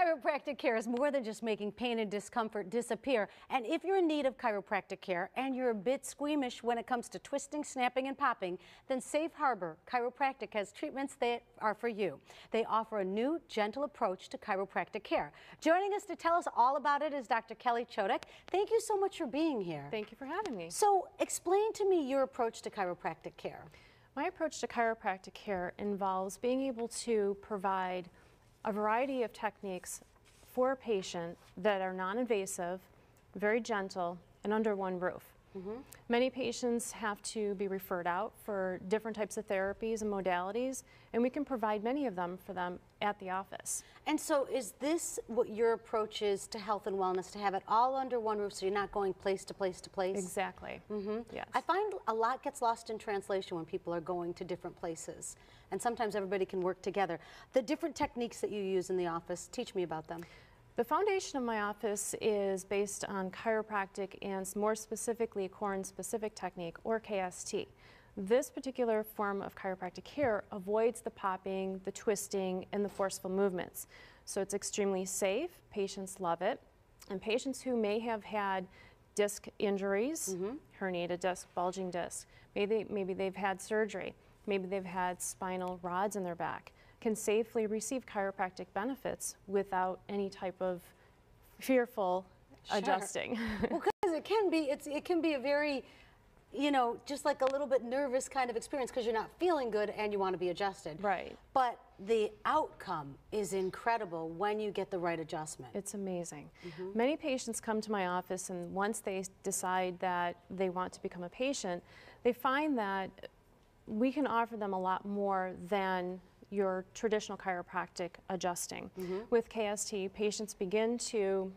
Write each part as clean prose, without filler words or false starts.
Chiropractic care is more than just making pain and discomfort disappear. And if you're in need of chiropractic care and you're a bit squeamish when it comes to twisting, snapping, and popping, then Safe Harbor Chiropractic has treatments that are for you. They offer a new, gentle approach to chiropractic care. Joining us to tell us all about it is Dr. Kelly Chodek. Thank you so much for being here. Thank you for having me. So explain to me your approach to chiropractic care. My approach to chiropractic care involves being able to provide a variety of techniques for a patient that are non-invasive, very gentle, and under one roof. Many patients have to be referred out for different types of therapies and modalities, and we can provide many of them for them at the office. And so is this what your approach is to health and wellness, to have it all under one roof so you're not going place to place to place? Exactly. Yes. I find a lot gets lost in translation when people are going to different places, and sometimes everybody can work together. The different techniques that you use in the office, teach me about them. The foundation of my office is based on chiropractic and more specifically core-specific technique, or KST. This particular form of chiropractic care avoids the popping, the twisting, and the forceful movements. So it's extremely safe, patients love it, and patients who may have had disc injuries, herniated disc, bulging disc, maybe they've had surgery, maybe they've had spinal rods in their back, can safely receive chiropractic benefits without any type of fearful adjusting. Well, because it can be a very, you know, just like a little bit nervous kind of experience because you're not feeling good and you want to be adjusted. Right. But the outcome is incredible when you get the right adjustment. It's amazing. Many patients come to my office, and once they decide that they want to become a patient, they find that we can offer them a lot more than your traditional chiropractic adjusting. With KST, patients begin to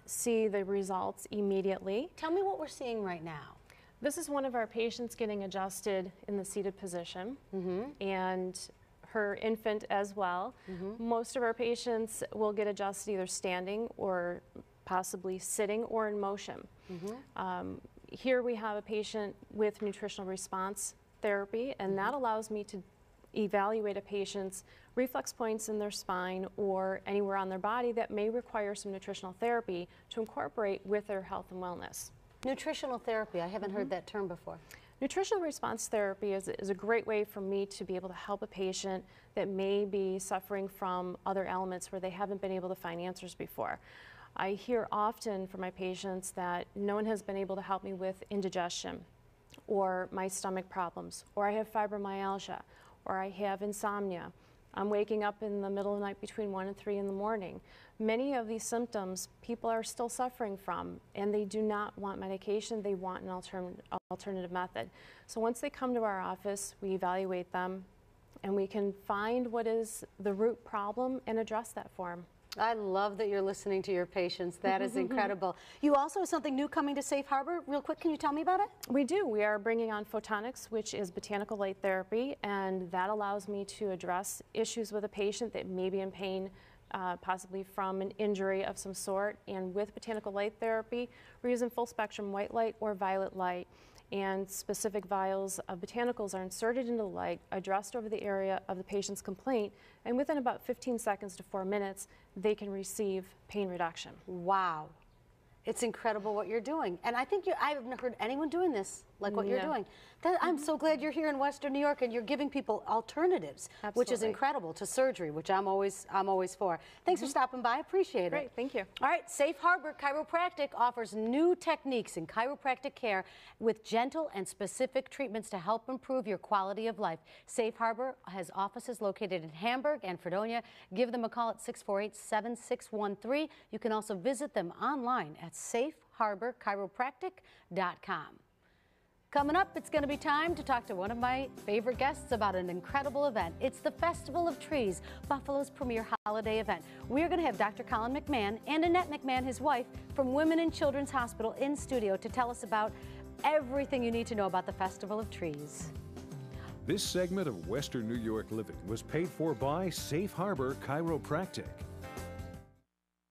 see the results immediately. Tell me what we're seeing right now. This is one of our patients getting adjusted in the seated position, and her infant as well. Most of our patients will get adjusted either standing or possibly sitting or in motion. Here we have a patient with nutritional response therapy, and that allows me to evaluate a patient's reflex points in their spine or anywhere on their body that may require some nutritional therapy to incorporate with their health and wellness. Nutritional therapy, I haven't heard that term before. Nutritional response therapy is a great way for me to be able to help a patient that may be suffering from other elements where they haven't been able to find answers before. I hear often from my patients that no one has been able to help me with indigestion, or my stomach problems, or I have fibromyalgia, or I have insomnia. I'm waking up in the middle of the night between 1 and 3 in the morning. Many of these symptoms people are still suffering from, and they do not want medication, they want an alternative method. So once they come to our office, we evaluate them, and we can find what is the root problem and address that for them. I love that you're listening to your patients. That is incredible. You also have something new coming to Safe Harbor. Real quick, can you tell me about it? We do. We are bringing on photonics, which is botanical light therapy, and that allows me to address issues with a patient that may be in pain, possibly from an injury of some sort. And with botanical light therapy, we're using full spectrum white light or violet light, and specific vials of botanicals are inserted into the light, addressed over the area of the patient's complaint, and within about 15 seconds to 4 minutes, they can receive pain reduction. Wow. It's incredible what you're doing. And I think I haven't heard anyone doing this like what you're doing. I'm so glad you're here in Western New York and you're giving people alternatives, which is incredible, to surgery, which I'm always for. Thanks for stopping by. I appreciate it. Great, thank you. All right, Safe Harbor Chiropractic offers new techniques in chiropractic care with gentle and specific treatments to help improve your quality of life. Safe Harbor has offices located in Hamburg and Fredonia. Give them a call at 648-7613. You can also visit them online at safeharborchiropractic.com. Coming up, it's going to be time to talk to one of my favorite guests about an incredible event. It's the Festival of Trees, Buffalo's premier holiday event. We're going to have Dr. Colin McMahon and Annette McMahon, his wife, from Women and Children's Hospital in studio to tell us about everything you need to know about the Festival of Trees. This segment of Western New York Living was paid for by Safe Harbor Chiropractic.